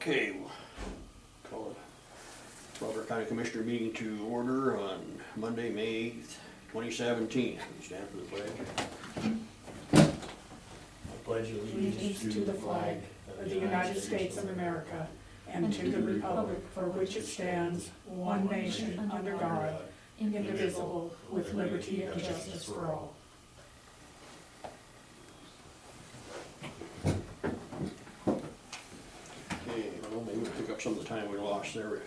Okay, we'll call it Butler County Commissioner meeting to order on Monday, May 8th, 2017. Stand for the pledge. I pledge allegiance to the flag of the United States of America and to the republic for which it stands, one nation, under God, indivisible, with liberty and justice for all. Okay, well, maybe we'll pick up some of the time we lost there.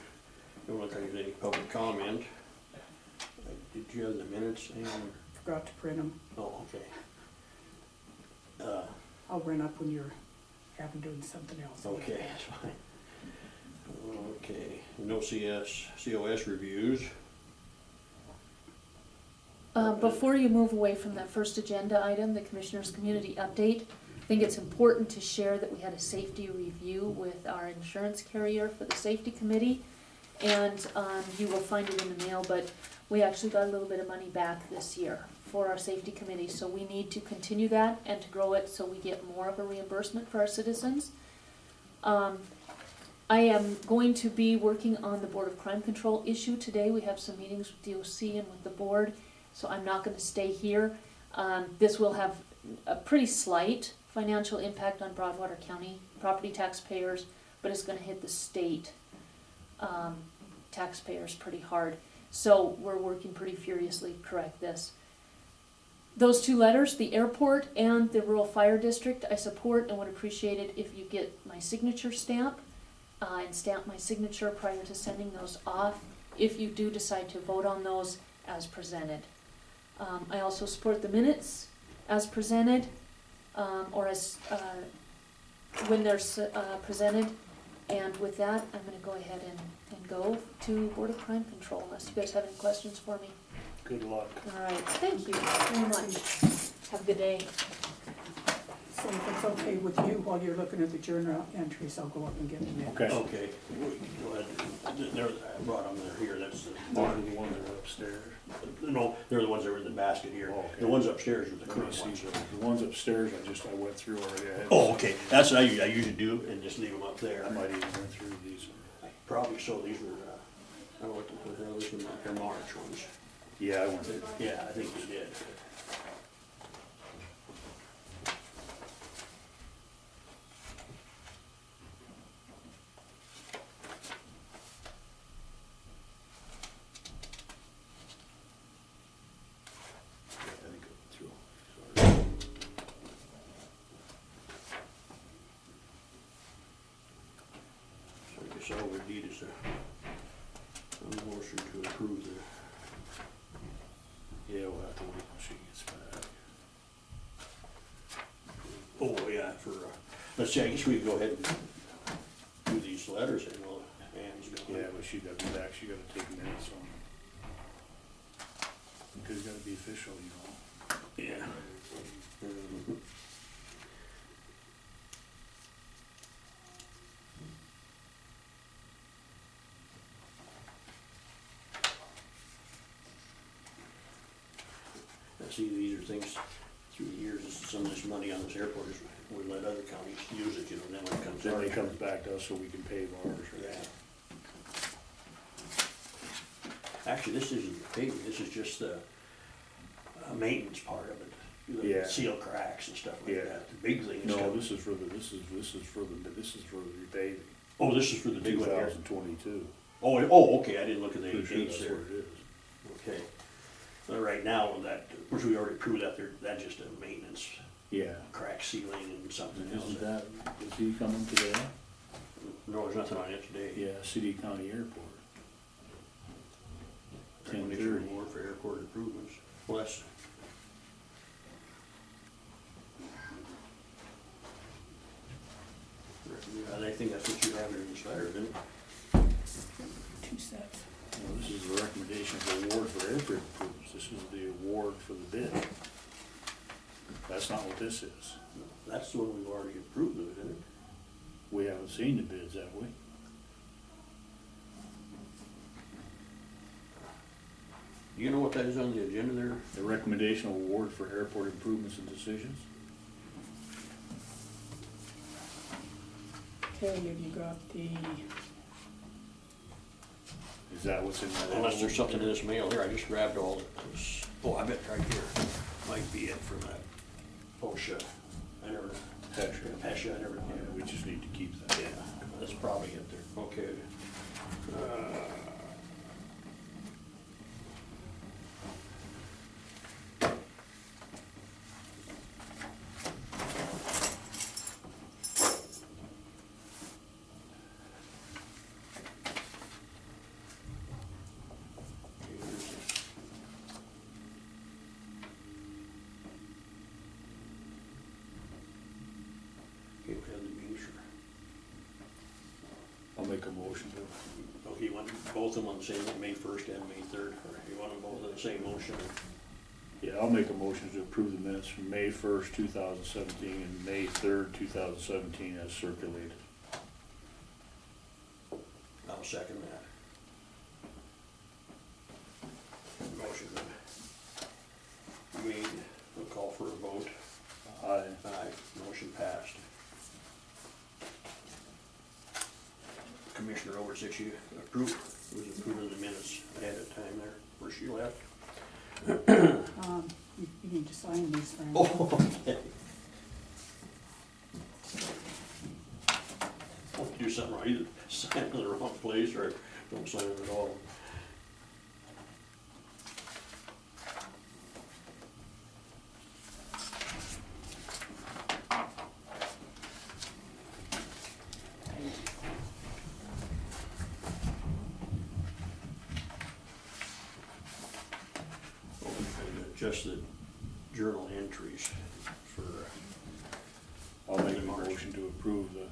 Don't look like there's any public comment. Did you have the minutes, Ann? Forgot to print them. Oh, okay. I'll run up when you're having doing something else. Okay, that's fine. Okay, no COS reviews. Before you move away from that first agenda item, the Commissioner's Community Update, I think it's important to share that we had a safety review with our insurance carrier for the Safety Committee. And you will find it in the mail, but we actually got a little bit of money back this year for our Safety Committee. So we need to continue that and to grow it so we get more of a reimbursement for our citizens. I am going to be working on the Board of Crime Control issue today. We have some meetings with DOC and with the board, so I'm not going to stay here. This will have a pretty slight financial impact on Broadwater County property taxpayers, but it's going to hit the state taxpayers pretty hard. So we're working pretty furiously to correct this. Those two letters, the airport and the rural fire district, I support and would appreciate it if you get my signature stamp and stamp my signature prior to sending those off, if you do decide to vote on those as presented. I also support the minutes as presented, or as when they're presented. And with that, I'm going to go ahead and go to Board of Crime Control, unless you guys have any questions for me. Good luck. All right, thank you very much. Have a good day. So if it's okay with you, while you're looking at the journal entries, I'll go up and get them in. Okay. Okay, go ahead. There, I brought them, they're here, that's the Those are the ones that are upstairs. No, they're the ones that were in the basket here. Oh, okay. The ones upstairs are the Let me current see, ones. the ones upstairs, I went through already. I had- Oh, okay, that's what I usually do, and just leave them up there. I might even went through these. Probably so, these were, I don't know what the hell, these were they're March ones. Yeah, I went through. Yeah, I think you did. I think I went through. Sorry. So I guess all we need is a motion to approve the, Yeah, we'll have to wait when she gets back. oh, yeah, for, let's see, I guess we can go ahead and do these letters and we'll, Ann's going. Yeah, but she got to be back, she gotta take minutes on them. Because it's gotta be official, you know. Yeah. Mhm. Now, see, these are things through the years, some of this money on this airport is, we let other counties use it, you know, then when it comes Then out. it comes back to us so we can pay ours. Yeah. Actually, this isn't the paving, this is just the maintenance part of it. The Yeah. seal cracks and stuff like Yeah. that. The big thing is. No, coming. this is for the repaving. Oh, this is for the big one here. 2022. Oh, okay, I didn't look at the Pretty sure dates that's there. what it is. Okay. So right now, that, of course, we already proved that there, that's just a maintenance, Yeah. crack sealing and something else. Isn't that, is he coming today? No, there's nothing on it today. Yeah, City County Airport. Recognition 10:30. award for airport improvements. Well, that's. I think that's what you have in this letter, isn't it? 2 sets. Well, this is the recommendation for award for airport improvements. This is the award for the bid. That's not what this is. That's the one we've already approved of, isn't it? We haven't seen the bids, have we? Do you know what that is on the agenda there? The recommendation award for airport improvements and decisions? Okay, have you got the, Is that what's in that? Unless there's something in this mail here, I just grabbed all this. Oh, I bet right here might be it from that OSHA. I never, Pesha, I never, Yeah, we just need to keep that. yeah, that's probably it there. Okay. Okay, we have the means for. I'll make a motion to, Okay, you want both of them on the same, May 1st and May 3rd, or you want them both in the same motion? yeah, I'll make a motion to approve the minutes from May 1st, 2017 and May 3rd, 2017 as circulated. I'll second that. Motion made, we'll call for a vote. Aye. Aye, motion passed. Commissioner Oversich, you approved, was approving the minutes ahead of time there, where she left. you need to sign these, Frank. Oh, okay. Don't do something wrong, either sign in the wrong place or don't sign it at all. Just the journal entries for, I'll make a March. motion to approve the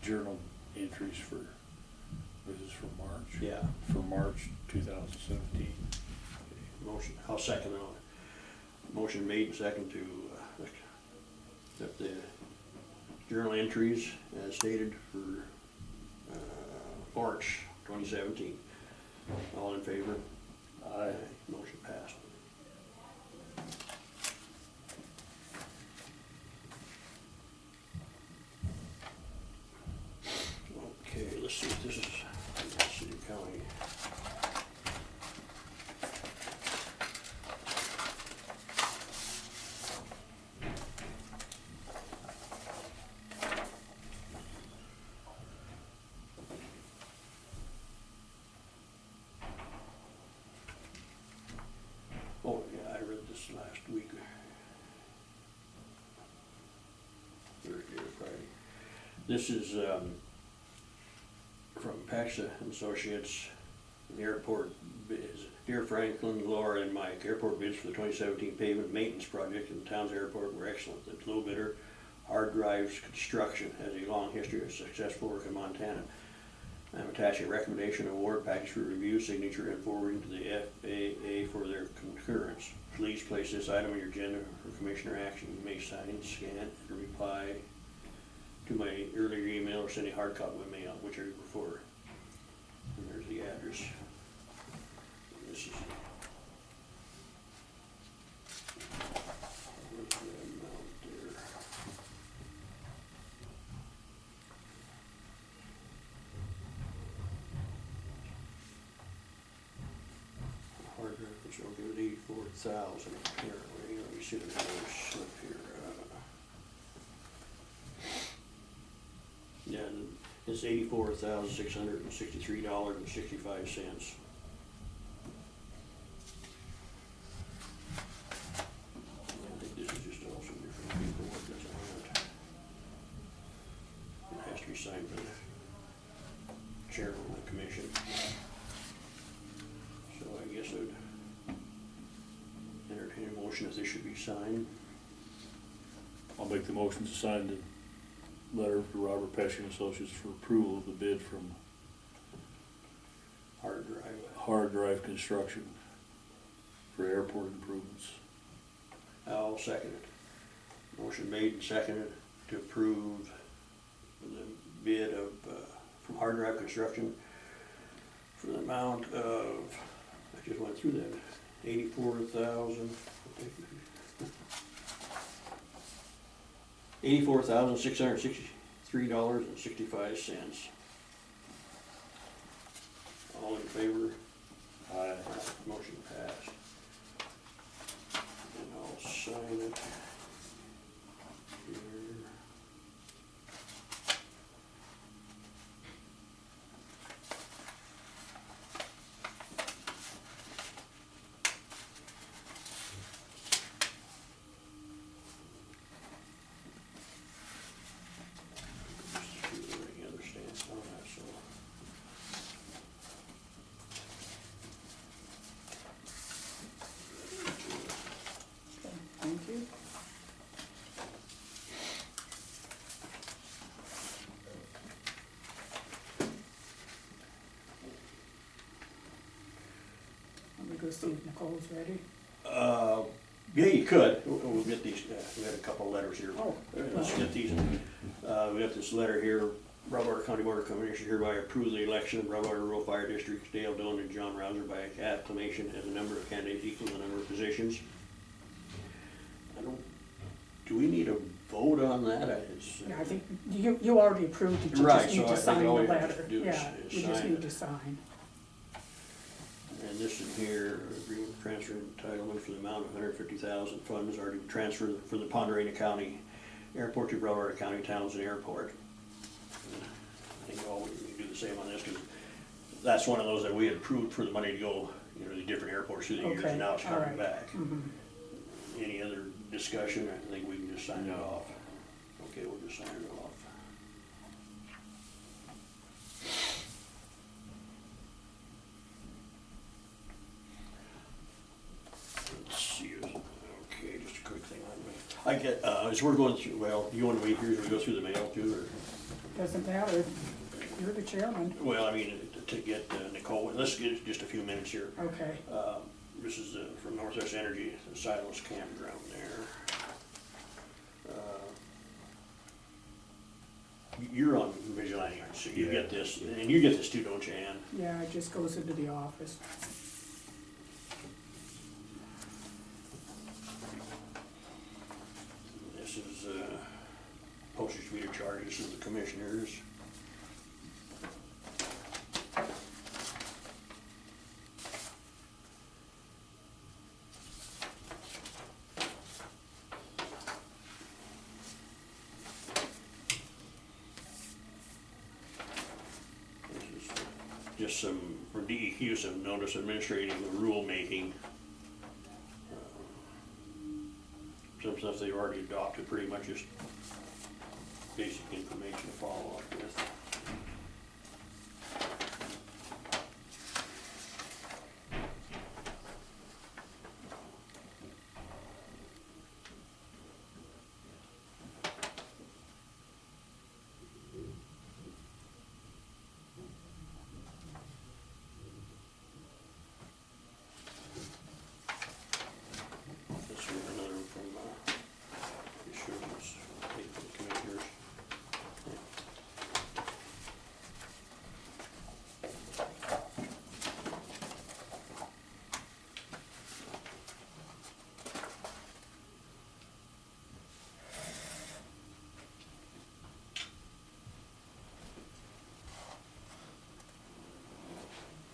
journal entries for, this is for March? yeah, For March 2017. motion, I'll second it. Motion made and second to accept the journal entries as stated for March 2017. All in favor? Aye. Motion passed. Okay, let's see if this is City County. Oh, yeah, I read this last week. Thursday or Friday. This is, from Paxa Associates, the airport bids. Dear Franklin, Laura, and Mike, airport bids for the 2017 pavement maintenance project in the town's airport were excellent. The low bidder, Hard Drives Construction, has a long history of successful work in Montana. I'm attaching a recommendation award package for review, signature, and forwarding to the FAA for their concurrence. Please place this item on your agenda for commissioner action. You may sign, scan, and reply to my earlier email or send a hard copy by mail, whichever you prefer. And there's the address. This is. Where's the amount there? Hard drive, which will give it 84,000 apparently. Let me see the other slip here. Yeah, it's $84,663.65. I think this is just also different paperwork that's on it. It has to be signed by the chairman of the commission. So I guess I'd entertain a motion if this should be signed. I'll make the motion to sign the letter to Robert Pesci and Associates for approval of the bid from Hard drive. Hard Drive Construction for airport improvements. I'll second it. Motion made and seconded to approve the bid of, from Hard Drive Construction for the amount of, I just went through that, 84,000. 84,663 $3.65. All in favor? Aye. Motion passed. And I'll sign it here. Just see if there are any other stamps on that, so. Okay, thank you. Let me go see if Nicole's ready. Yeah, you could. We'll get these, we had a couple of letters here. Oh. Let's get these. We got this letter here. Broadwater County Board of Commissioners hereby approve the election of Broadwater Rural Fire Districts Dale Doan and John Rouser by acclamation as a number of candidates equal to the number of positions. I don't, do we need a vote on that? Yeah, I think you already approved it, you Right, just need so I to think sign the all we have letter. to do is- Yeah, is you just sign need it. to sign. And this in here, agreement to transfer entitlement for the amount of $150,000 funds already transferred for the Ponderosa County Airport to Broadwater County Townsend Airport. I think all we can do the same on this, because that's one of those that we had approved for the money to go, you know, the different airports through the years, Okay, and now it's all coming right. back. Mhm. Any other discussion? I think we can just sign it No. off. Okay, we'll just sign it off. Let's see, okay, just a quick thing on me. I get, as we're going through, well, you wanna wait here as we go through the mail too, Doesn't matter, you're the chairman. or, well, I mean, to get Nicole, let's get just a few minutes here. Okay, This is from Northwest Energy, the Silos Campground there. You're on Vigilante, so you Yeah. get this, and you get this too, don't you, Ann? yeah, it just goes into the office. This is postage meter charge, this is the commissioners. This is just some, for DEQ, some notice administrating the rulemaking. Some stuff they've already adopted, pretty much just basic information to follow up with. This is another one from, issuance, commissioners.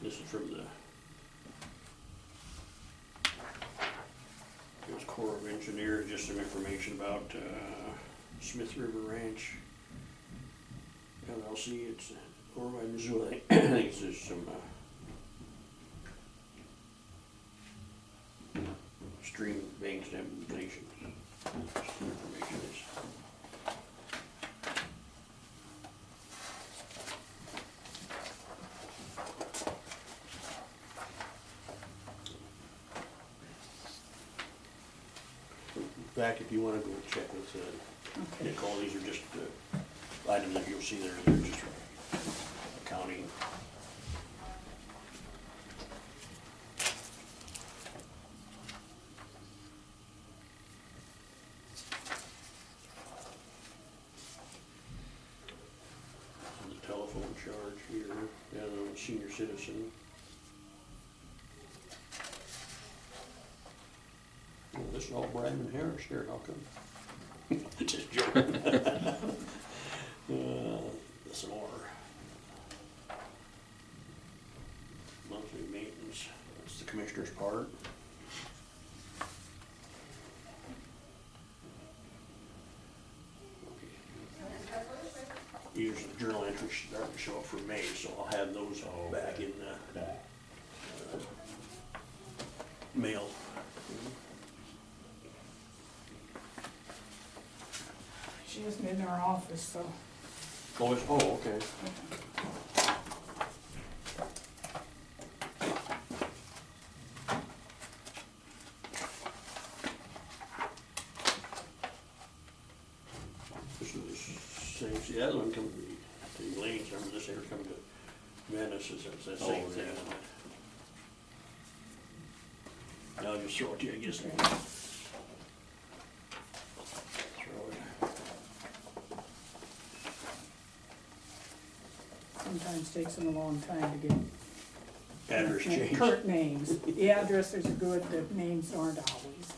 This is from the it was Corps of Engineers, just some information about Smith River Ranch LLC. It's over by Missoula. I think it's just some stream bank stabilization information. In fact, if you wanna go check with Okay, Nicole, these are just items that you'll see there, they're just accounting. And the telephone charge here, yeah, the senior citizen. Oh, this is all Bradman Harris here, how come? Just joking. part. Usually the journal entries start to show up for May, so I'll have those Oh, back in Okay. mail. She isn't in our office, so. Oh, okay. This is the same, see, that one come to Elaine's, remember this here come to Venice, it's that same Oh, thing. yeah. Now I'll just throw it to you, I guess. Okay. Throw it. Sometimes takes them a long time to get. Address change. Current names. The addresses are good, the names aren't always.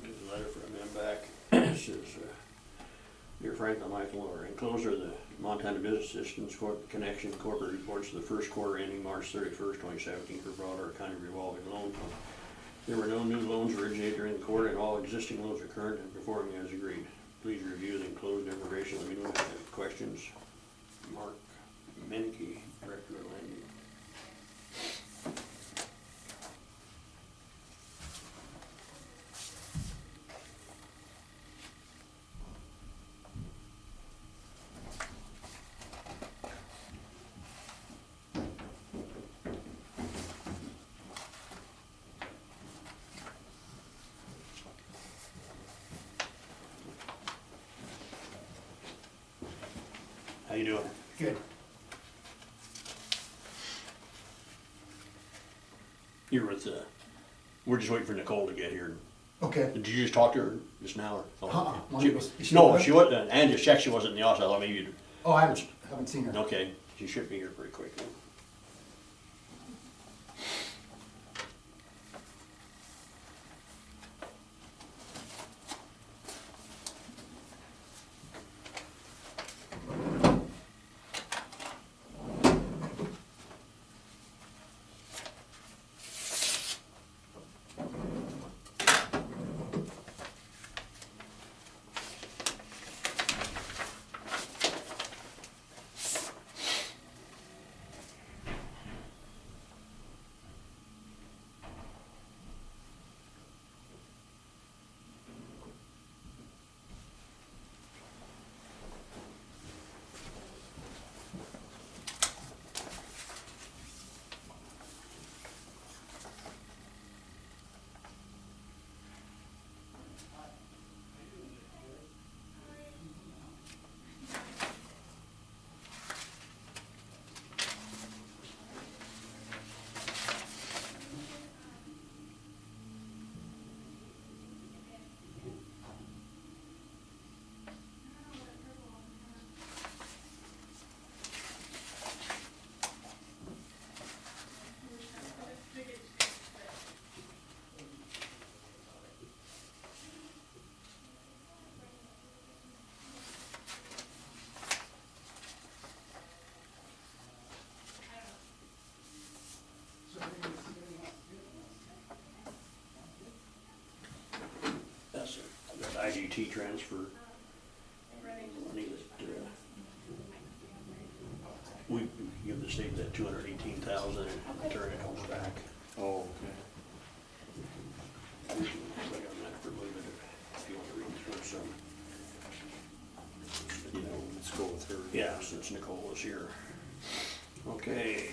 There's a letter from them back. It says, Dear Franklin, Michael, or enclosure of the Montana Business Systems Connection corporate reports for the first quarter ending March 31st, 2017 for Broadwater County revolving loan fund. There were no new loans originated during the quarter, and all existing loans are current and performing as agreed. Please review the enclosed information. Let me know if you have questions. Mark Menke, Director of Land Use. How you doing? Good. You're with, we're just waiting for Nicole to get here. Okay. Did you just talk to her just now? Or? Uh-uh. Is she No, with she us? wasn't, Ann just checked she wasn't in the office, I thought maybe you'd, Oh, I haven't seen her. okay, she should be here pretty quickly. IGT transfer. Money that, we give the state that 218,000 and turn it comes back. Oh, okay. We can play on that for a little bit if you want to read through some. Yeah, let's go with her. Yeah, since Nicole is here. Okay,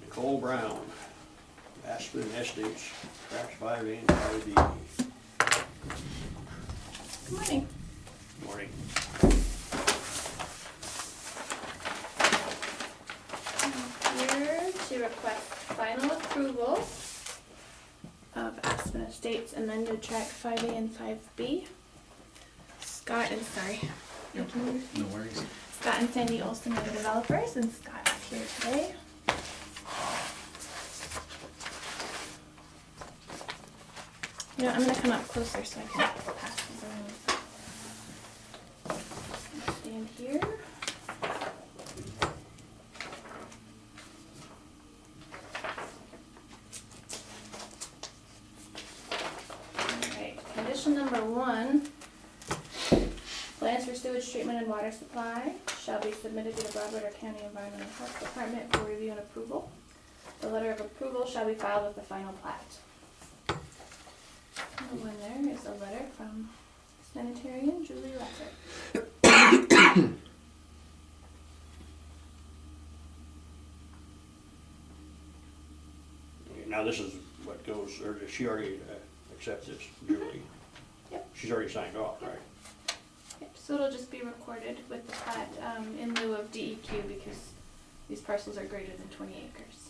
Nicole Brown, Aspen Estates, Tract 5A and 5B. Good morning. Morning. I'm here to request final approval of Aspen Estates amended tract 5A and 5B. Scott and No worries. Scott and Sandy Olson are the developers, and Scott is here today. You know, I'm gonna come up closer so I can pass these around. Stand here. Alright, condition number 1. Plans for sewage treatment and water supply shall be submitted to the Broadwater County Environmental Health Department for review and approval. The letter of approval shall be filed with the final plat. The one there is a letter from sanitarian Julie Lesser. Now this is what goes, or does she already accept this, Julie? Yep. She's already signed off, right? Yep, so it'll just be recorded with the plat in lieu of DEQ because these parcels are greater than 20 acres.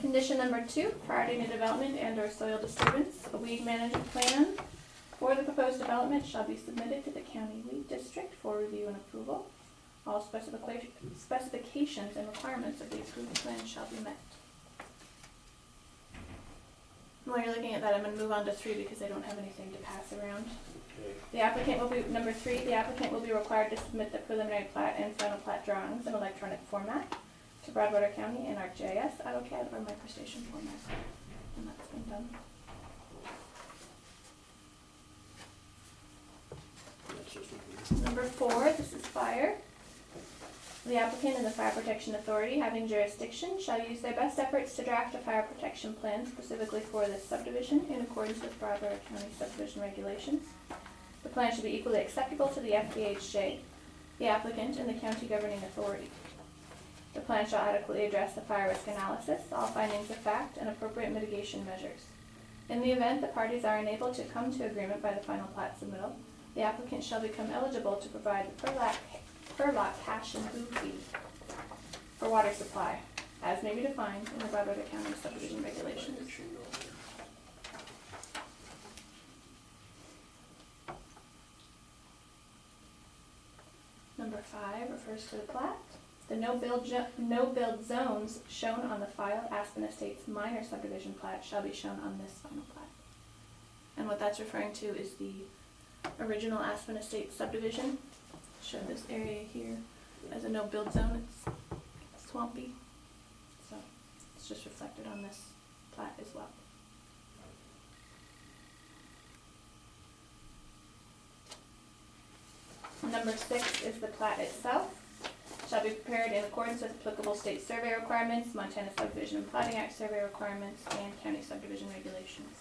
Condition number 2, priority to development and or soil disturbance. A weed management plan for the proposed development shall be submitted to the county weed district for review and approval. All specifications and requirements of the approved plan shall be met. While you're looking at that, I'm going to move on to 3 because I don't have anything to pass around. Okay. The applicant will be, number 3, the applicant will be required to submit the preliminary plat and final plat drawings in electronic format to Broadwater County in ArcGIS, AutoCAD, or MicroStation format. And that's been done. That's this one. Number 4, this is fire. The applicant and the Fire Protection Authority having jurisdiction shall use their best efforts to draft a fire protection plan specifically for this subdivision in accordance with Broadwater County subdivision regulations. The plan should be equally acceptable to the FPHJ, the applicant, and the county governing authority. The plan shall adequately address the fire risk analysis, all findings of fact, and appropriate mitigation measures. In the event the parties are unable to come to agreement by the final plat submittal, the applicant shall become eligible to provide the per lot cash and boo fee for water supply, as may be defined in the Broadwater County subdivision regulations. Number 5 refers to the plat. The no-build zones shown on the filed Aspen Estates minor subdivision plat shall be shown on this final plat. And what that's referring to is the original Aspen Estates subdivision. Show this area here as a no-build zone. It's swampy, so it's just reflected on this plat as well. Number 6 is the plat itself. Shall be prepared in accordance with applicable state survey requirements, Montana Subdivision and Plating Act survey requirements, and county subdivision regulations.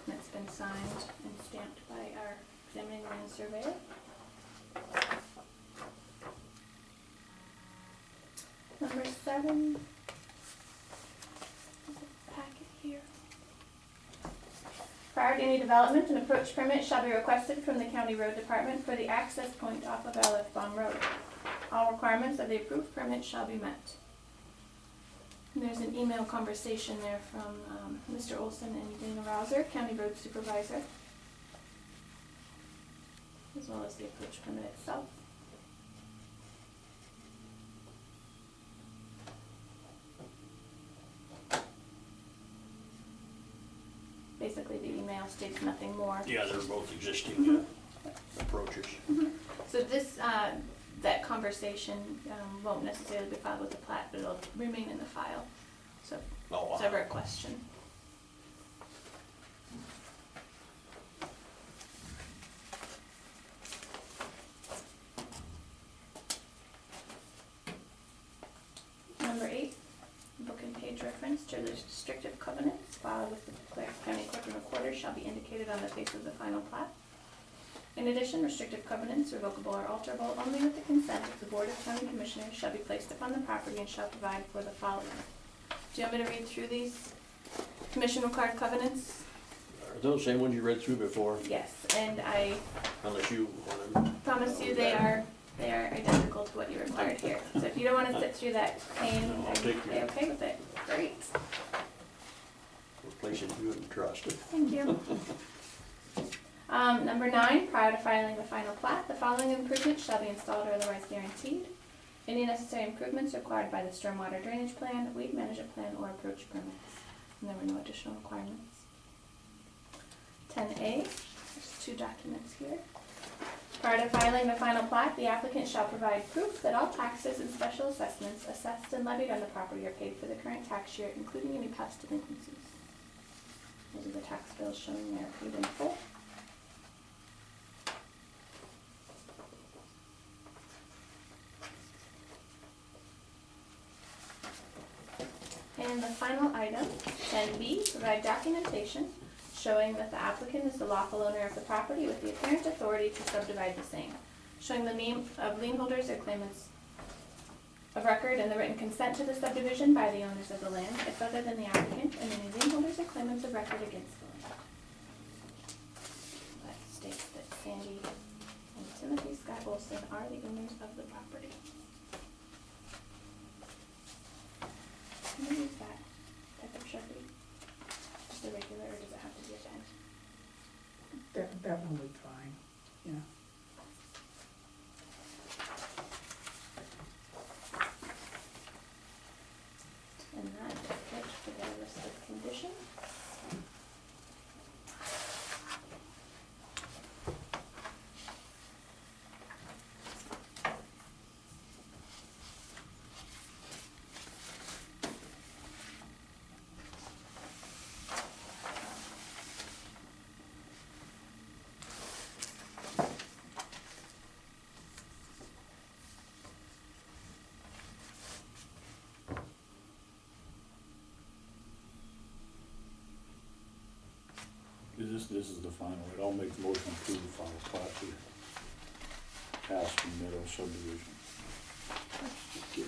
And it's been signed and stamped by our examining land surveyor. Number 7 is a packet here. Prior to any development, an approach permit shall be requested from the county road department for the access point off of Aleph Baum Road. All requirements of the approved permit shall be met. And there's an email conversation there from Mr. Olson and Dana Rouser, county road supervisor, as well as the approach permit itself. Basically, the email states nothing more. Yeah, they're both existing approaches. So this, that conversation won't necessarily be filed with the plat, but it'll remain in the file. So, Oh, wow. separate question. to the restrictive covenants filed with the Clark County Clerk and Recorder shall be indicated on the face of the final plat. In addition, restrictive covenants, revocable or alterable only with the consent of the Board of County Commissioners, shall be placed upon the property and shall provide for the following. Do you want me to read through these commission required covenants? Are those the same ones you read through before? Yes, and I Unless you want them. promise you they are identical to what you required here. So if you don't wanna sit through that pain, No, I'll are take you your- okay with it? Great, We're placing you in trust. thank you. Number 9, prior to filing the final plat, the following improvements shall be installed or otherwise guaranteed. Any necessary improvements required by the stormwater drainage plan, weed management plan, or approach permits. And there were no additional requirements. 10A, there's 2 documents here. Prior to filing the final plat, the applicant shall provide proof that all taxes and special assessments assessed and levied on the property are paid for the current tax year, including any past delinquencies. Those are the tax bills showing they are paid in full. And the final item, 10B, provide documentation showing that the applicant is the lawful owner of the property with the apparent authority to subdivide the same, showing the name of lien holders or claimants of record and the written consent to the subdivision by the owners of the land, if other than the applicant, and any lien holders or claimants of record against the land. That states that Sandy and Timothy Scott Olson are the owners of the property. Can we use that type of Sharpie? Just a regular, or does it have to be a pen? That will be fine, yeah. And that is it for the list of conditions. This is the final, right? I'll make the motion to approve the final plat here. Aspen Meadow subdivision. Okay,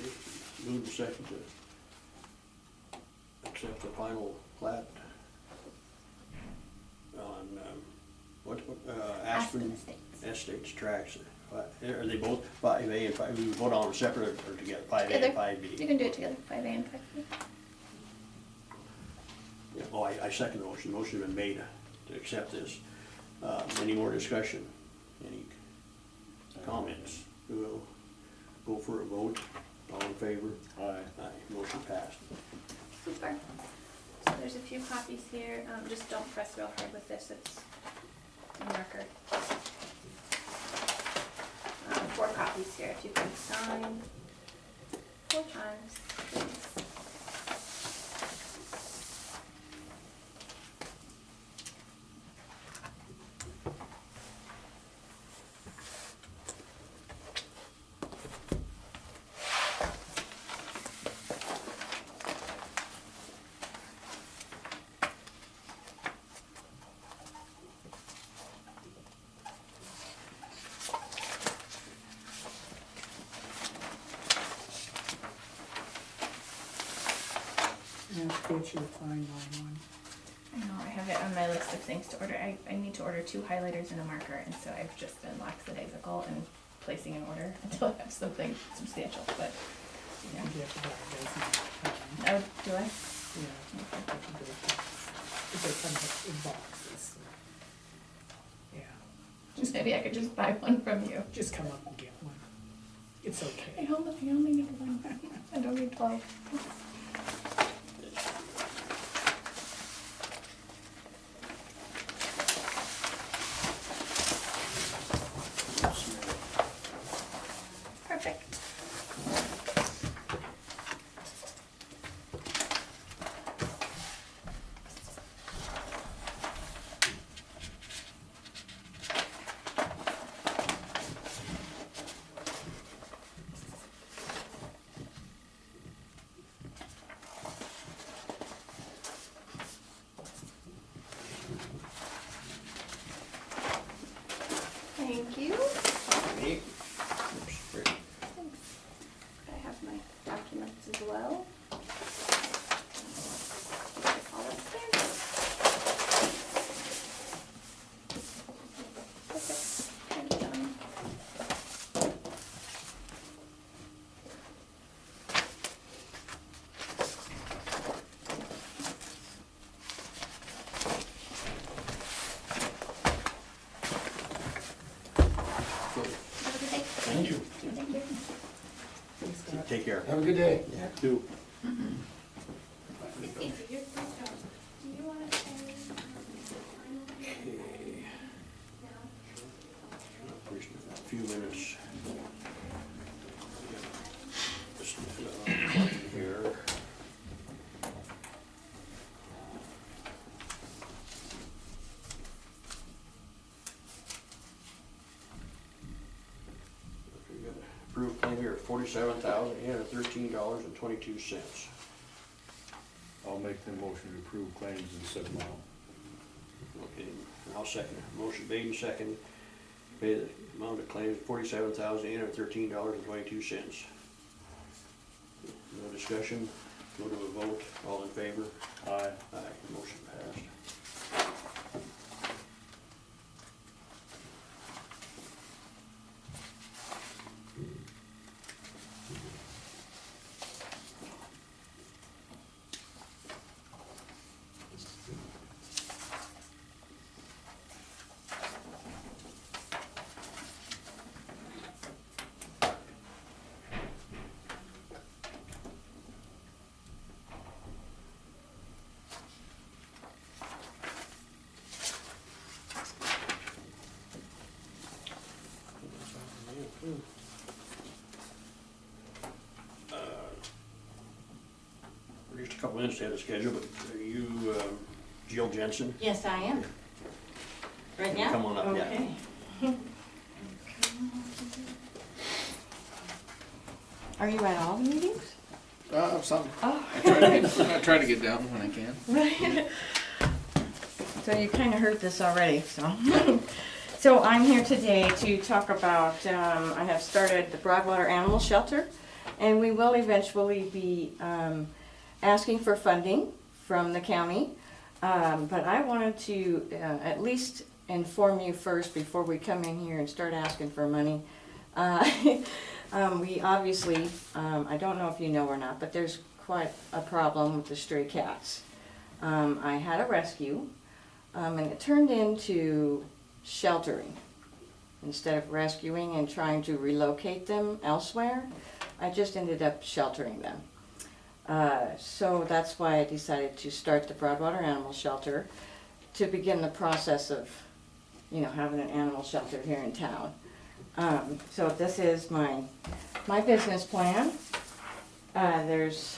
move the second to accept the final plat on, Aspen Estates. Estates tracks. Are they both 5A and 5B? We vote on them separate or together, 5A and Together. 5B? You can do it together, 5A and 5B. Yeah, oh, I second the motion. The motion has been made to accept this. Any more discussion? Any comments? We will go for a vote. All in favor? Aye. Aye, motion passed. Super. So there's a few copies here, just don't press real hard with this, it's a marker. 4 copies here, if you can sign 4 times, please. And get your fine line one. I know, I have it on my list of things to order. I need to order 2 highlighters and a marker, and so I've just been lackadaisical and placing an order until I have something substantial, but, yeah. You have to buy a dozen. Oh, do I? Yeah, you have to do it. They come in boxes. Yeah, Just maybe I could just buy one from you. just come up and get one. It's I okay. only need one. I don't need 12. Perfect. Take care. Have a good day. Two. Okay. A few minutes. Just here. We got approved claim here, $47,813.22. I'll make the motion to approve claims in said amount. Okay, and I'll second it. Motion made and seconded. Pay the amount of claims, $47,813.22. No discussion, go to a vote, all in favor? Aye. Aye, motion passed. We're just a couple minutes ahead of schedule, but are you Jill Jensen? Yes, I am. Right now? Come on up, yeah. Okay. Are you at all the meetings? Some. Oh. I try to get down when I can. Right. So you kind of heard this already, so. So I'm here today to talk about, I have started the Broadwater Animal Shelter, and we will eventually be asking for funding from the county. But I wanted to at least inform you first before we come in here and start asking for money. We obviously, I don't know if you know or not, but there's quite a problem with the stray cats. I had a rescue, and it turned into sheltering. Instead of rescuing and trying to relocate them elsewhere, I just ended up sheltering them. So that's why I decided to start the Broadwater Animal Shelter, to begin the process of, having an animal shelter here in town. So this is my business plan. There's,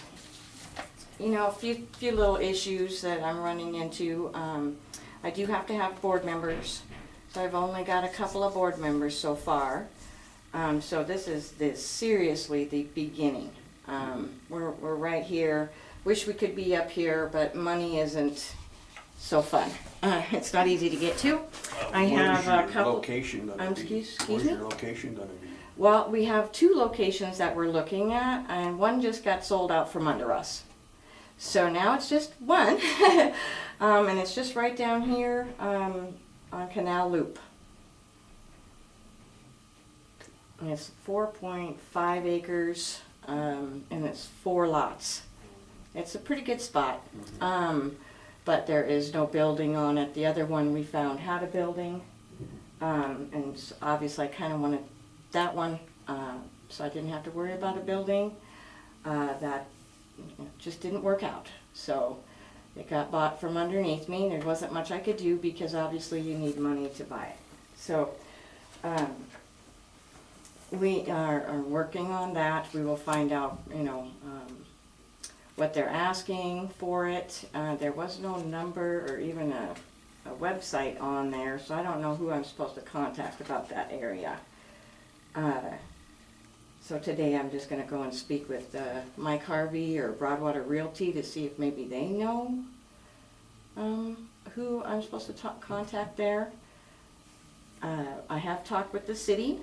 a few little issues that I'm running into. I do have to have board members, so I've only got a couple of board members so far. So this is seriously the beginning. We're right here. Wish we could be up here, but money isn't so fun. It's not easy to get to. I have a couple. Location gonna be? Excuse Where's me? your location gonna be? Well, we have two locations that we're looking at, and one just got sold out from under us. So now it's just one, and it's just right down here on Canal Loop. And it's 4.5 acres, and it's 4 lots. It's a pretty good spot, but there is no building on it. The other one we found had a building, and obviously I kind of wanted that one, so I didn't have to worry about a building. That just didn't work out. So it got bought from underneath me. There wasn't much I could do because obviously you need money to buy it. So we are working on that. We will find out, what they're asking for it. There was no number or even a website on there, so I don't know who I'm supposed to contact about that area. So today I'm just going to go and speak with Mike Harvey or Broadwater Realty to see if maybe they know who I'm supposed to contact there. I have talked with the city.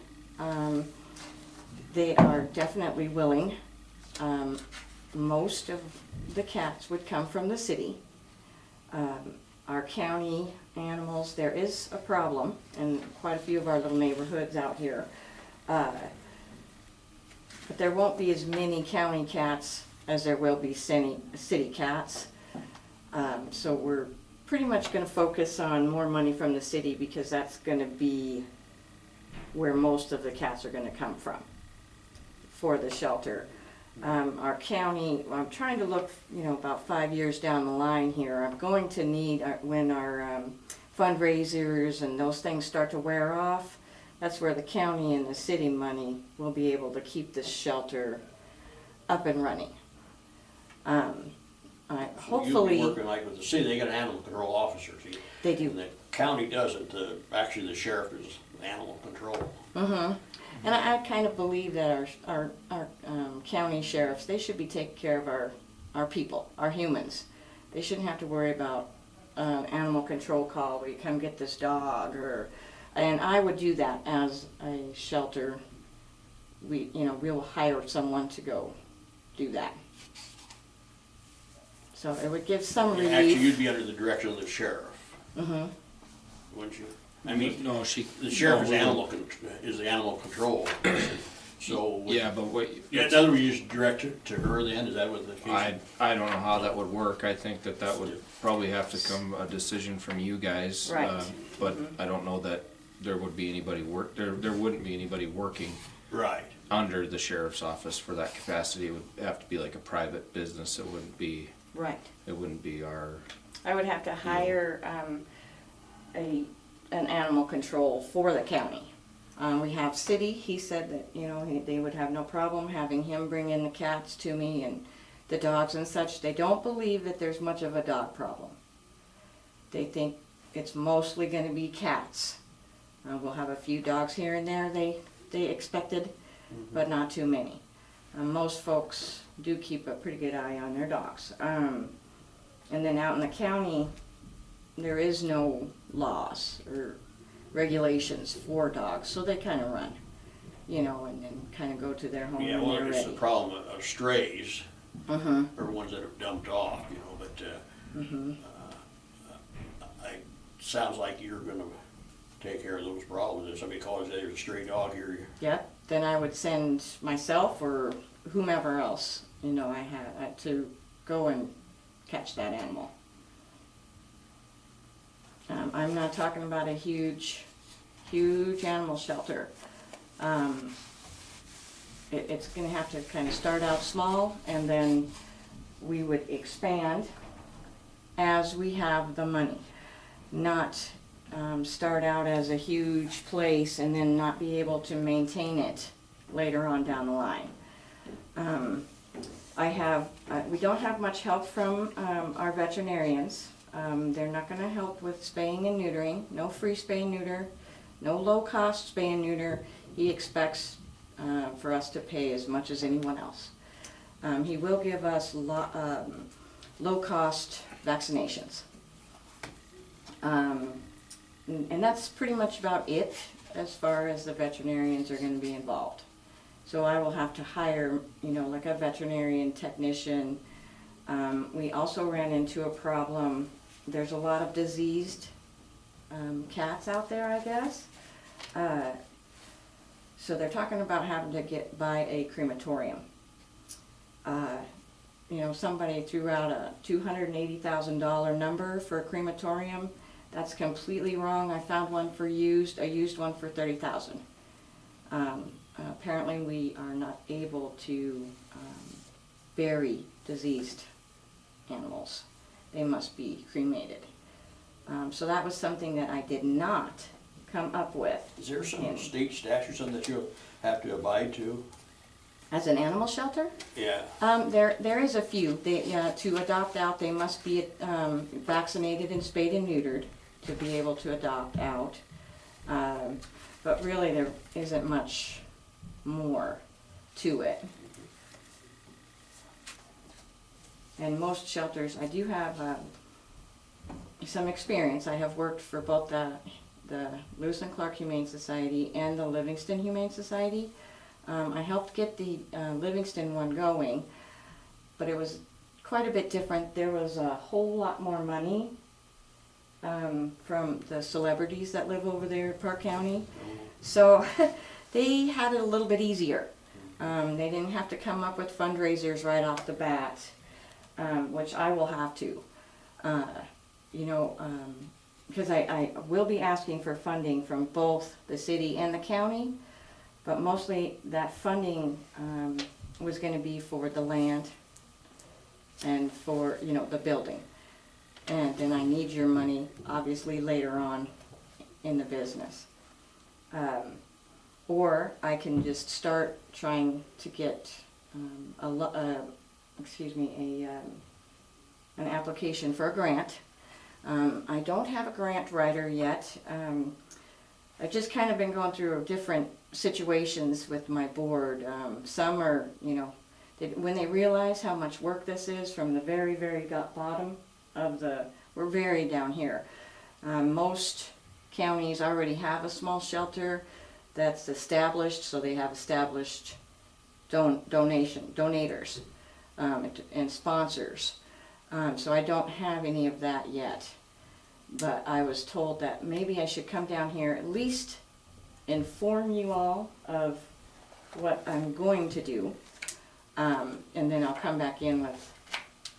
They are definitely willing. Most of the cats would come from the city. Our county animals, there is a problem in quite a few of our little neighborhoods out here. But there won't be as many county cats as there will be city cats. So we're pretty much going to focus on more money from the city because that's going to be where most of the cats are going to come from for the shelter. Our county, I'm trying to look, you know, about 5 years down the line here. I'm going to need, when our fundraisers and those things start to wear off, that's where the county and the city money will be able to keep this shelter up and running. You'll be Hopefully, working like with the city, they got an animal control officer, see? they And do. the county doesn't, actually the sheriff is animal control. Mm-hmm. And I kind of believe that our county sheriffs, they should be taking care of our people, our humans. They shouldn't have to worry about animal control call, will you come get this dog, and I would do that as a shelter. We'll hire someone to go do that. So it would give some Yeah, actually, relief. you'd be under the direction of the sheriff, Mm-hmm. wouldn't you? I mean, no, she. the sheriff is no, is the animal control, so. Yeah, but what? Yeah, in other words, you just direct it to her then, is that what the case? I don't know how that would work. I think that would probably have to come a decision from you guys. Right. But I don't know that there would be anybody there wouldn't be anybody working Right. under the sheriff's office for that capacity. It would have to be like a private business. It wouldn't be our. I would have to hire an animal control for the county. We have city, he said that, they would have no problem having him bring in the cats to me and the dogs and such. They don't believe that there's much of a dog problem. They think it's mostly gonna be cats. We'll have a few dogs here and there, they expected, but not too many. Most folks do keep a pretty good eye on their dogs. And then out in the county, there is no laws or regulations for dogs, so they kind of run, and then kind of go to their home Yeah, when well, they're it's the ready. problem of strays, Mm-hmm, or ones that are dumped off, but, mm-hmm. sounds like you're gonna take care of those problems. If somebody calls, there's a stray dog here, Yep, then I would send myself or whomever else, I had to go and catch that animal. I'm not talking about a huge animal shelter. It's gonna have to kind of start out small, and then we would expand as we have the money. Not start out as a huge place and then not be able to maintain it later on down the line. We don't have much help from our veterinarians. They're not gonna help with spaying and neutering, no free spay and neuter, no low-cost spay and neuter. He expects for us to pay as much as anyone else. He will give us low-cost vaccinations. And that's pretty much about it as far as the veterinarians are gonna be involved. So I will have to hire, like a veterinarian technician. We also ran into a problem. There's a lot of diseased cats out there, I guess. So they're talking about having to buy a crematorium. Somebody threw out a $280,000 number for a crematorium. That's completely wrong. I found one a used one for $30,000. Apparently we are not able to bury diseased animals. They must be cremated. So that was something that I did not come up with. is there some Yeah. state statute, something that you'll have to abide to? As an animal shelter? Yeah, There is a few. To adopt out, they must be vaccinated and spayed and neutered to be able to adopt out. But really, there isn't much more to it. And most shelters, I do have some experience. I have worked for both the Lewis and Clark Humane Society and the Livingston Humane Society. I helped get the Livingston one going, but it was quite a bit different. There was a whole lot more money from the celebrities that live over there in Park County. So they had it a little bit easier. They didn't have to come up with fundraisers right off the bat, which I will have to. Because I will be asking for funding from both the city and the county, but mostly that funding was gonna be for the land and for, you know, the building. And then I need your money, obviously, later on in the business. Or I can just start trying to get an application for a grant. I don't have a grant writer yet. I've just kind of been going through different situations with my board. Some are, you know, when they realize how much work this is from the very, very bottom of we're very down here. Most counties already have a small shelter that's established, so they have established donators and sponsors. So I don't have any of that yet. But I was told that maybe I should come down here, at least inform you all of what I'm going to do. And then I'll come back in with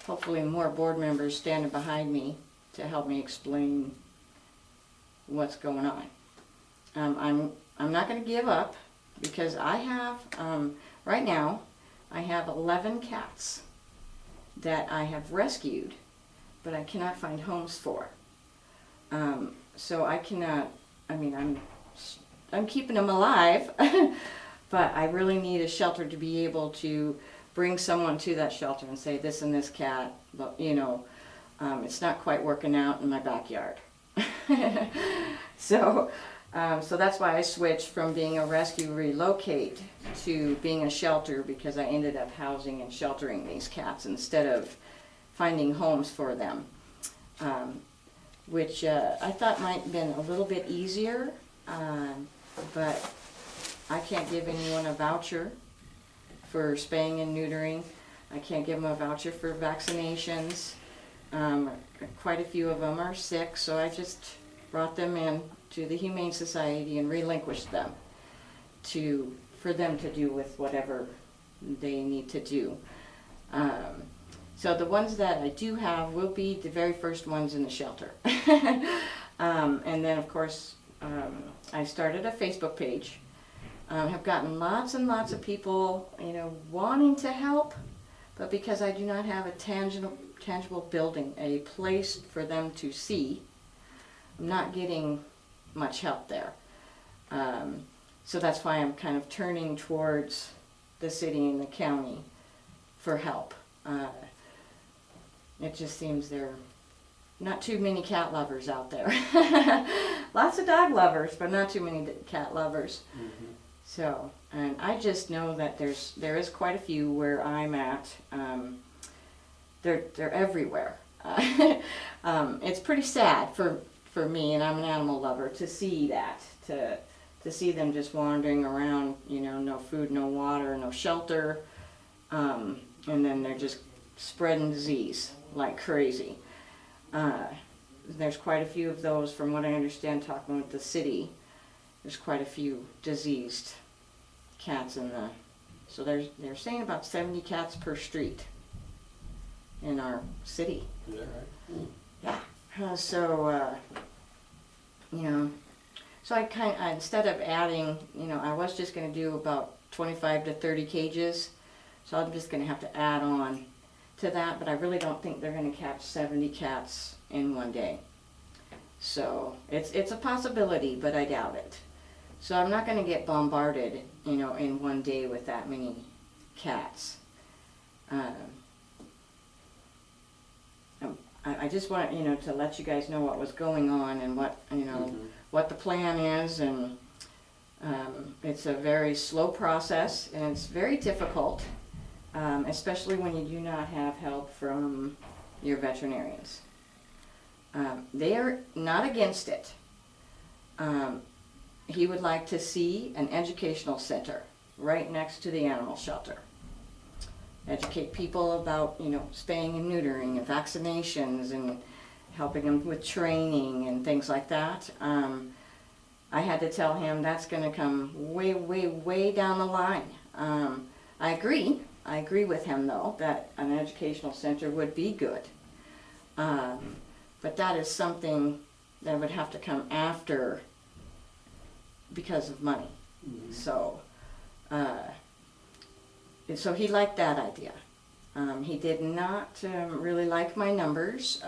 hopefully more board members standing behind me to help me explain what's going on. I'm not going to give up because I have, right now, I have 11 cats that I have rescued, but I cannot find homes for. So I cannot, I mean, I'm keeping them alive, but I really need a shelter to be able to bring someone to that shelter and say, this and this cat, but you know, it's not quite working out in my backyard. So that's why I switched from being a rescue relocate to being a shelter, because I ended up housing and sheltering these cats instead of finding homes for them. Which I thought might have been a little bit easier, but I can't give anyone a voucher for spaying and neutering. I can't give them a voucher for vaccinations. Quite a few of them are sick, so I just brought them in to the Humane Society and relinquished them for them to do with whatever they need to do. So the ones that I do have will be the very first ones in the shelter. And then, of course, I started a Facebook page. Have gotten lots and lots of people, you know, wanting to help, but because I do not have a tangible building, a place for them to see, I'm not getting much help there. So that's why I'm kind of turning towards the city and the county for help. It just seems there are not too many cat lovers out there. Lots of dog lovers, but not too many cat lovers. Mm-hmm. So, and I just know that there is quite a few where I'm at. They're everywhere. It's pretty sad for me, and I'm an animal lover, to see that, to see them just wandering around, you know, no food, no water, no shelter, and then they're just spreading disease like crazy. There's quite a few of those, from what I understand, talking with the city. There's quite a few diseased cats so they're saying about 70 cats per street in our city. Is that right? Yeah. You know, so I instead of adding, you know, I was just going to do about 25 to 30 cages, so I'm just going to have to add on to that, but I really don't think they're going to catch 70 cats in one day. So it's a possibility, but I doubt it. So I'm not going to get bombarded, you know, in one day with that many cats. I just want, you know, to let you guys know what was going on and what, you know, Mm-hmm. what the plan is, and it's a very slow process, and it's very difficult, especially when you do not have help from your veterinarians. They are not against it. He would like to see an educational center right next to the animal shelter. Educate people about, you know, spaying and neutering and vaccinations and helping them with training and things like that. I had to tell him that's going to come way, way, way down the line. I agree with him, though, that an educational center would be good. But that is something that would have to come after, because of money. Mm-hmm. So, so he liked that idea. He did not really like my numbers.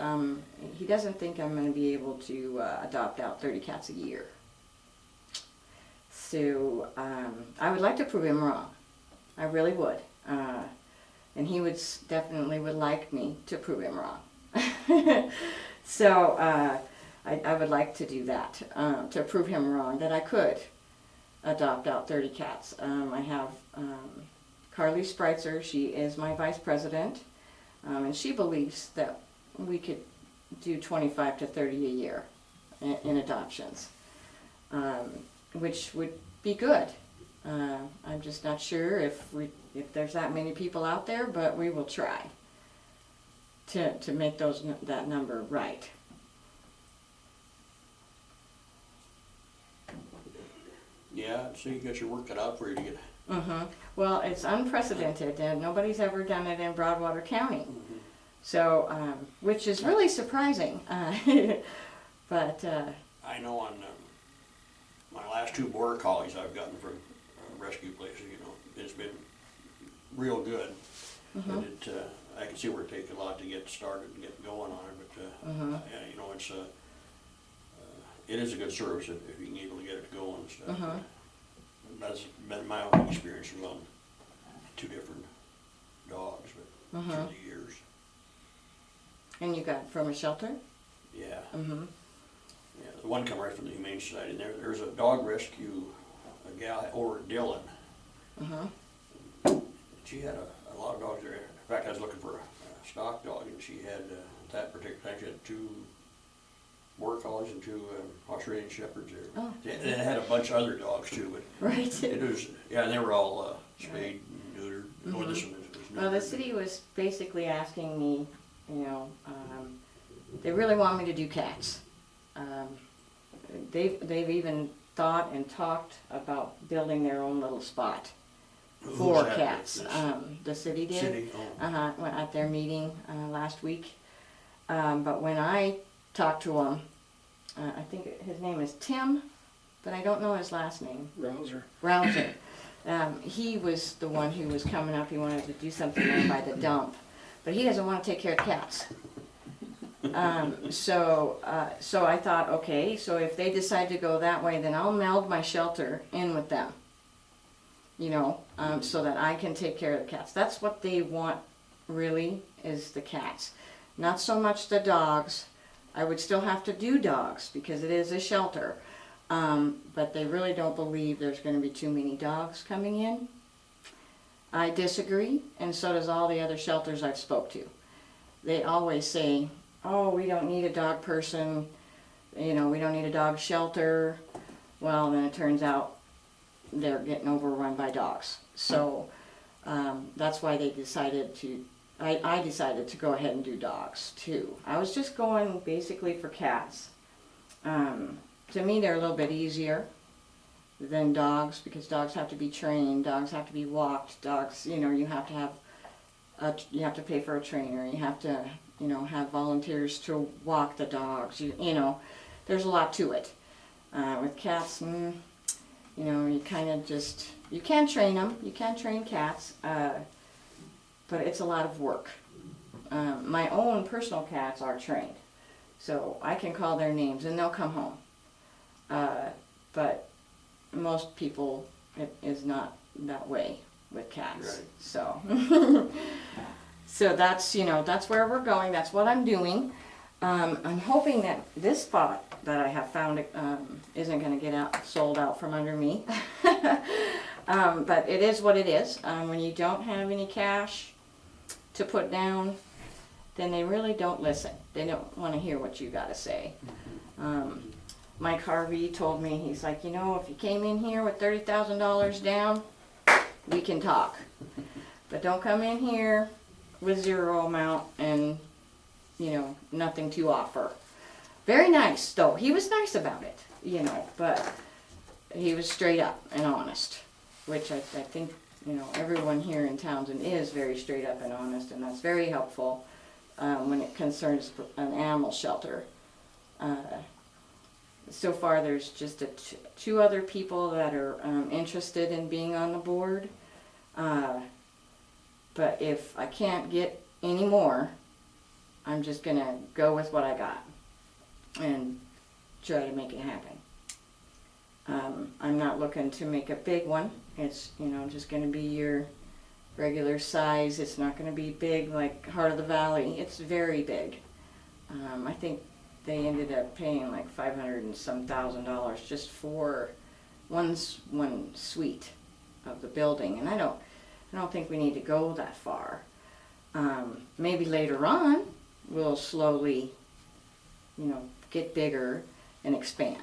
He doesn't think I'm going to be able to adopt out 30 cats a year. So I would like to prove him wrong. I really would. And he would definitely would like me to prove him wrong. So I would like to do that, to prove him wrong, that I could adopt out 30 cats. I have Carly Spreitzer, she is my vice president, and she believes that we could do 25 to 30 a year in adoptions, which would be good. I'm just not sure if there's that many people out there, but we will try to make that number right. Yeah, so you got your work cut out for you to get. Well, it's unprecedented, and nobody's ever done it in Broadwater County. So, which is really surprising. But I know on my last 2 border collies I've gotten from rescue places, you know, it's been real good. But I can see where it takes a lot to get started and get going on it, but yeah, you know, it is a good service if you can able to get it going and stuff. That's been my own experience on 2 different dogs, but through the years. And you got it from a shelter? Yeah. Yeah, the one come right from the Humane Society, and there's a dog rescue, a gal over at Dillon. She had a lot of dogs there. In fact, I was looking for a stock dog, and she had, at that particular time, she had 2 border collies and 2 Australian shepherds there. Oh. And it had a bunch of other dogs too, but Right. it was, yeah, and they were all spayed and neutered. Oh, this one was neutered. Well, the city was basically asking me, you know, they really want me to do cats. They've even thought and talked about building their own little spot Who's for that? cats. This The city did. City, oh. Went at their meeting last week. But when I talked to him, I think his name is Tim, but I don't know his last name. Rouser. He was the one who was coming up. He wanted to do something by the dump, but he doesn't want to take care of cats. So I thought, okay, so if they decide to go that way, then I'll meld my shelter in with them. You know, so that I can take care of the cats. That's what they want, really, is the cats. Not so much the dogs. I would still have to do dogs because it is a shelter. But they really don't believe there's going to be too many dogs coming in. I disagree, and so does all the other shelters I've spoke to. They always say, oh, we don't need a dog person, you know, we don't need a dog shelter. Well, then it turns out they're getting overrun by dogs. So that's why they decided I decided to go ahead and do dogs too. I was just going basically for cats. To me, they're a little bit easier than dogs because dogs have to be trained, dogs have to be walked, dogs, you know, you have to pay for a trainer, you have to, you know, have volunteers to walk the dogs, you know, there's a lot to it. With cats, you know, you kind of just, you can train them, you can train cats, but it's a lot of work. My own personal cats are trained, so I can call their names and they'll come home. But most people, it is not that way with cats. Right. So, so that's, you know, that's where we're going. That's what I'm doing. I'm hoping that this spot that I have found isn't going to get sold out from under me. But it is what it is. When you don't have any cash to put down, then they really don't listen. They don't want to hear what you got to say. Mike Harvey told me, he's like, you know, if you came in here with $30,000 down, we can talk. But don't come in here with zero amount and, you know, nothing to offer. Very nice, though. He was nice about it, you know, but he was straight up and honest, which I think, you know, everyone here in Townsend is very straight up and honest, and that's very helpful when it concerns an animal shelter. So far, there's just 2 other people that are interested in being on the board. But if I can't get any more, I'm just gonna go with what I got and try to make it happen. I'm not looking to make a big one. It's, you know, just gonna be your regular size. It's not gonna be big like Heart of the Valley. It's very big. I think they ended up paying like $500 and some thousand just for one suite of the building, and I don't think we need to go that far. Maybe later on we'll slowly, you know, get bigger and expand.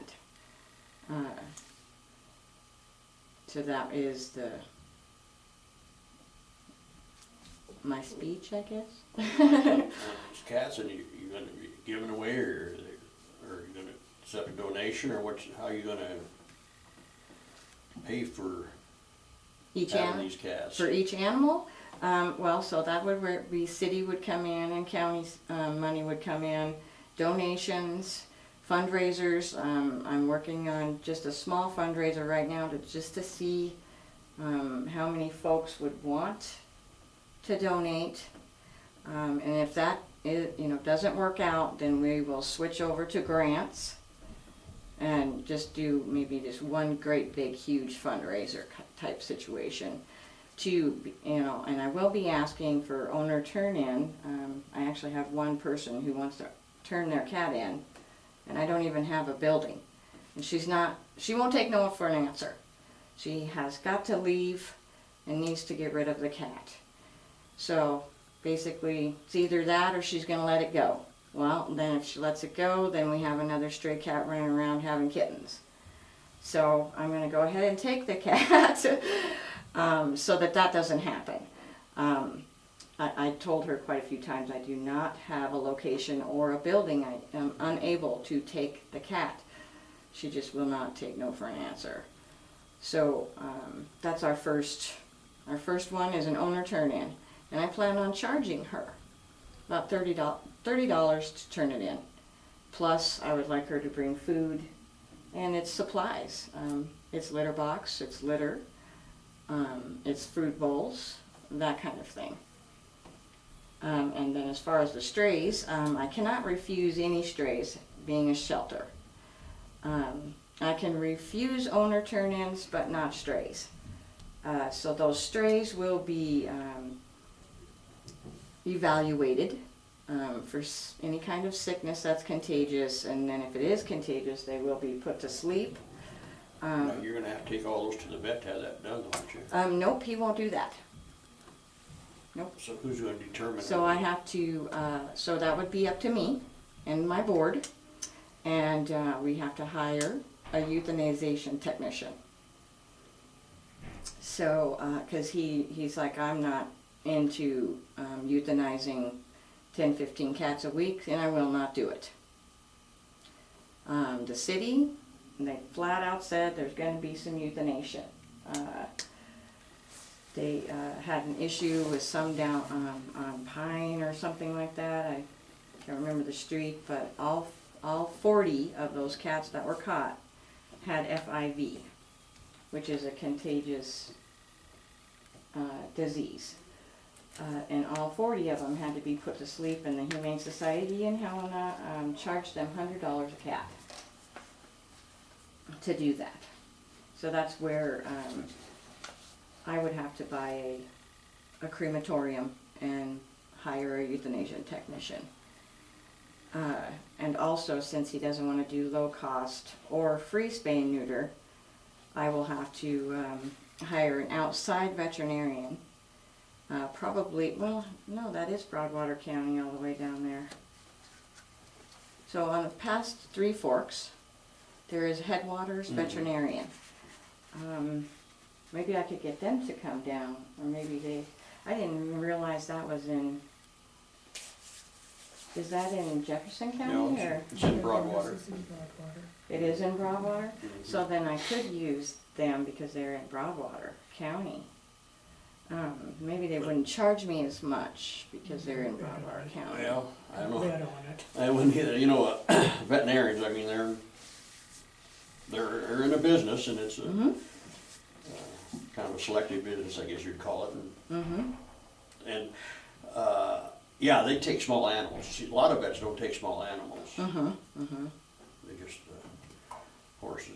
So that is my speech, I guess. These cats, and you gonna be giving away, or you gonna set a donation, or how you gonna pay for Each having animal, these cats? for each animal, well, so that would be, city would come in and county money would come in, donations, fundraisers. I'm working on just a small fundraiser right now to see how many folks would want to donate. And if that doesn't work out, then we will switch over to grants and just do maybe just one great big huge fundraiser type situation and I will be asking for owner turn-in. I actually have one person who wants to turn their cat in, and I don't even have a building. And she won't take no for an answer. She has got to leave and needs to get rid of the cat. So basically, it's either that or she's gonna let it go. Well, then if she lets it go, then we have another stray cat running around having kittens. So I'm gonna go ahead and take the cat so that doesn't happen. I told her quite a few times I do not have a location or a building. I am unable to take the cat. She just will not take no for an answer. So that's our first one is an owner turn-in. And I plan on charging her about $30 to turn it in. Plus, I would like her to bring food and it's supplies. It's litter box, it's litter, it's fruit bowls, that kind of thing. And then as far as the strays, I cannot refuse any strays being a shelter. I can refuse owner turn-ins, but not strays. So those strays will be evaluated for any kind of sickness that's contagious, and then if it is contagious, they will be put to sleep. Now, you're gonna have to take all those to the vet to have that done, aren't you? Nope, he won't do that. Nope. So who's gonna determine? So I have to, so that would be up to me and my board, and we have to hire a euthanization technician. So, cause he's like, I'm not into euthanizing 10, 15 cats a week, and I will not do it. The city, they flat out said there's going to be some euthanasia. They had an issue with some down on Pine or something like that. I can't remember the street, but all 40 of those cats that were caught had FIV, which is a contagious disease. And all 40 of them had to be put to sleep, and the Humane Society in Helena charged them $100 a cat to do that. So that's where I would have to buy a crematorium and hire a euthanasia technician. And also, since he doesn't want to do low cost or free spay and neuter, I will have to hire an outside veterinarian. Probably, well, no, that is Broadwater County all the way down there. So on the past Three Forks, there is Headwaters Veterinarian. Maybe I could get them to come down, or maybe I didn't even realize that was is that in Jefferson County? No, or? it's in Broadwater. This is in Broadwater. It is in Broadwater? Mhm. So then I could use them because they're in Broadwater County. Maybe they wouldn't charge me as much because they're in Broadwater County. Well, I don't know. Bet on it. I wouldn't either. You know, veterinarians, I mean, they're in a business, and it's a Mm-hmm. kind of a selective business, I guess you'd call it. And Mm-hmm. And, yeah, they take small animals. See, a lot of vets don't take small animals. They just, horses,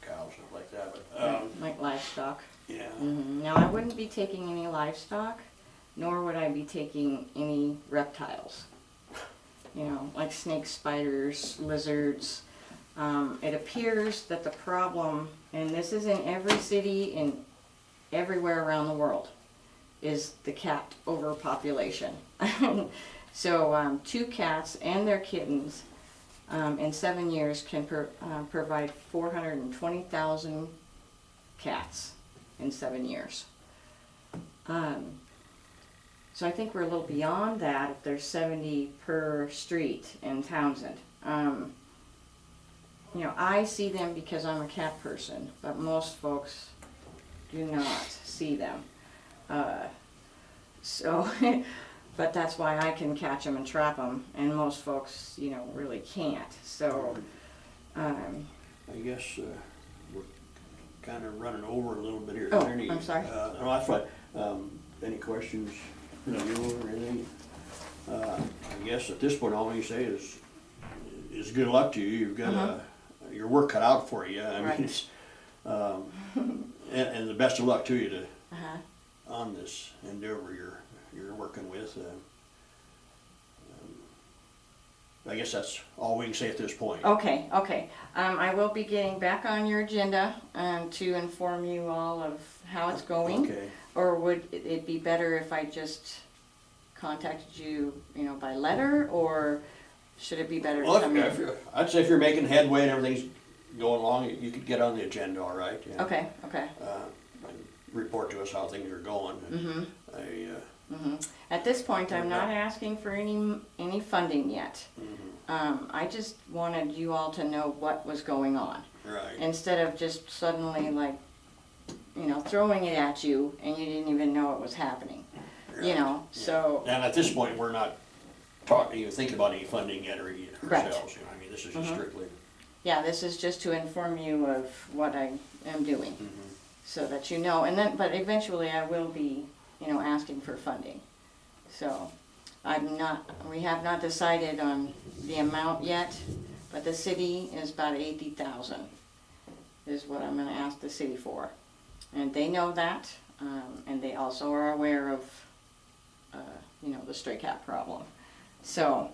cows, stuff like that, but, Like livestock. yeah. Now, I wouldn't be taking any livestock, nor would I be taking any reptiles. You know, like snakes, spiders, lizards. It appears that the problem, and this is in every city and everywhere around the world, is the cat overpopulation. So 2 cats and their kittens in 7 years can provide 420,000 cats in 7 years. So I think we're a little beyond that if there's 70 per street in Townsend. You know, I see them because I'm a cat person, but most folks do not see them. But that's why I can catch them and trap them, and most folks, you know, really can't. So, I guess, we're kinda running over a little bit here. Oh, Is there any, I'm sorry. No, that's fine. Any questions for you or anything? I guess at this point, all we say is good luck to you. You've got your work cut out for you. I mean, Right. it's, and the best of luck to you uh-huh. on this endeavor you're working with. I guess that's all we can say at this point. Okay. I will be getting back on your agenda to inform you all of how it's going. Okay. Or would it be better if I just contacted you, you know, by letter, or should it be better to Well, come if in? I'd say if you're making headway and everything's going along, you could get on the agenda, all right? Yeah. Okay. And report to us how things are going. Mm-hmm. I, At this point, I'm not asking for any funding yet. I just wanted you all to know what was going on, right. instead of just suddenly, like, you know, throwing it at you and you didn't even know it was happening. You Right. know, so And at this point, we're not even thinking about any funding yet or Right. ourselves. You know, I mean, this is just strictly. yeah, this is just to inform you of what I am doing, so that you know. And then, but eventually, I will be, you know, asking for funding. So, we have not decided on the amount yet, but the city is about 80,000 is what I'm gonna ask the city for. And they know that, and they also are aware of, you know, the stray cat problem. So,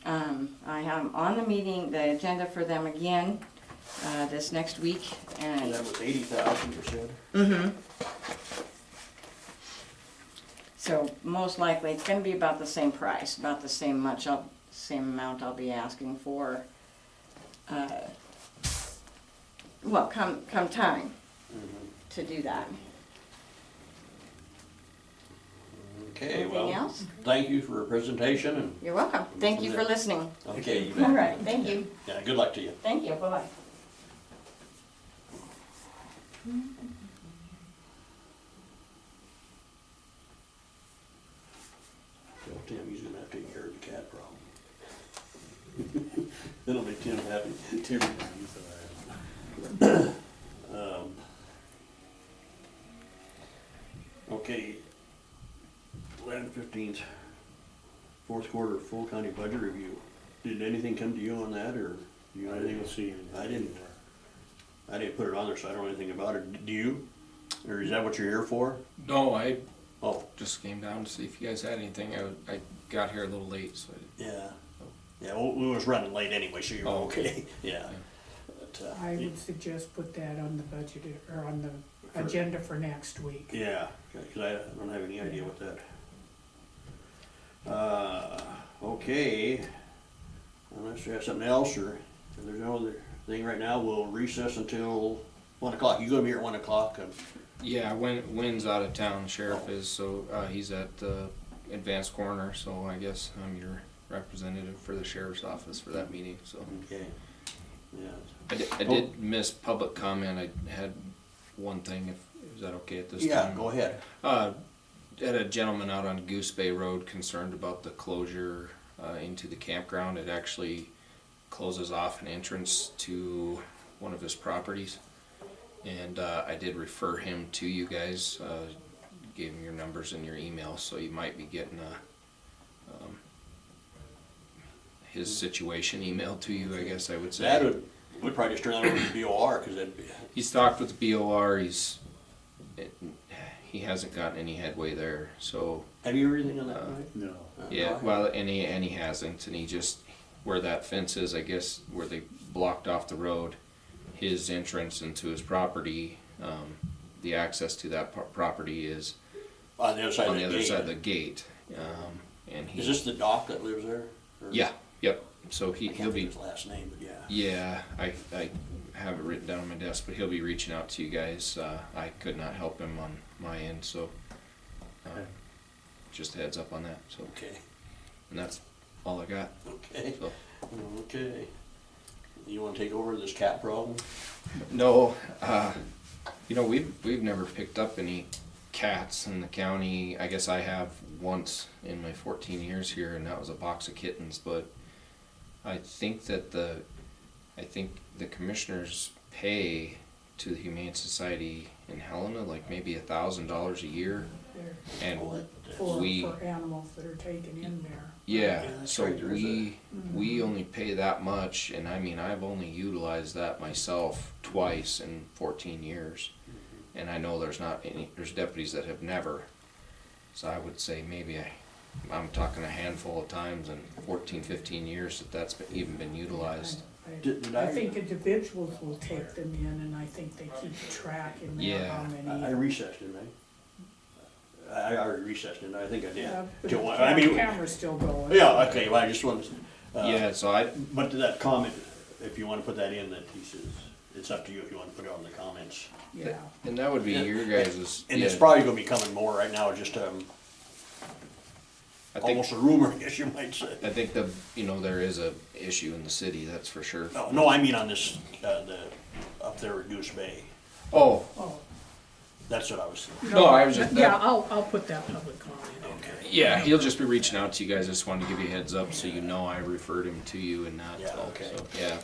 I have on the meeting, the agenda for them again, this next week, And and that was 80,000, you said? so most likely, it's gonna be about the same price, about the same amount I'll be asking for. Well, come time to do that. Okay, Anything well, else? thank you for your presentation and, You're welcome. Thank you for listening. okay, you All bet. right, thank you. Yeah, good luck to you. Thank you, bye-bye. Tell Tim he's gonna have to take care of the cat problem. That'll make Tim happy. Tim, you said Okay, 11/15, fourth quarter full county budget review. Did anything come to you on that, or you know I anything? didn't see anything. I didn't. I didn't put it on there, so I don't know anything about it. Do you? Or is that what you're here for? No, I Oh, just came down to see if you guys had anything. I got here a little late, so yeah. Yeah, well, we was running late anyway, so you're Oh, okay. Yeah. But, I would suggest put that on the budget, or on the agenda for next week. yeah, because I don't have any idea what that. Okay, unless you have something else, or if there's no other thing right now, we'll recess until 1 o'clock. You gonna be here at 1 o'clock? yeah. Wynn's out of town, sheriff is, so he's at the advanced coroner. So I guess I'm your representative for the sheriff's office for that meeting. So Okay, yeah. I did miss public comment. I had one thing. If is that okay at this Yeah, time? go ahead. Had a gentleman out on Goose Bay Road concerned about the closure into the campground. It actually closes off an entrance to one of his properties. And I did refer him to you guys, gave him your numbers and your email, so you might be getting his situation emailed to you, I guess I would say. That would probably just turn that over to the BOR, cause that'd be, He's talked with the BOR, he hasn't gotten any headway there, so, have you heard anything on that, Mike? No. yeah, well, and he hasn't, and he just, where that fence is, I guess, where they blocked off the road, his entrance into his property, the access to that property is On the other side of on the the other gate. side of the gate, and he. Is this the doc that lives there? Or- Yeah, yep, so I he'll can't be, think of his last name, but yeah. yeah, I have it written down on my desk, but he'll be reaching out to you guys, I could not help him on my end, so, Okay. just a heads up on that, so, Okay, and that's all I got, okay, so. okay. You wanna take over this cat problem? No, you know, we've never picked up any cats in the county. I guess I have once in my 14 years here, and that was a box of kittens. But I think that the commissioners pay to the Humane Society in Helena like maybe $1,000 a year, There, and for we animals that are taken in there. yeah, Yeah, that's so right, there's we only pay that much, and I mean, I've only utilized that myself twice in 14 years. And I know there's deputies that have never. So I would say maybe I'm talking a handful of times in 14, 15 years that's even been utilized. Did I I- think individuals will take them in, and I think they keep track in there Yeah. how many. I recessed, didn't I? I already recessed, didn't I? I think I did. Yeah, but Till the one- I mean, camera's still going. yeah, okay, well, I just wanted, Yeah, so I, but to that comment, if you wanna put that in, that he says, it's up to you if you wanna put it on the comments. Yeah, and that would be your guys's, And yeah, it's probably gonna be coming more right now, just, I almost think, a rumor, I guess you might say. I think there is a issue in the city, that's for sure. No, I mean on this, up there at Goose Bay, Oh, oh. that's what I was thinking. No, I was just- Yeah, I'll put that public comment in there. Okay. yeah, he'll just be reaching out to you guys, I just wanted to give you a heads up so you know I referred him to you and not, Yeah, okay. so, yeah.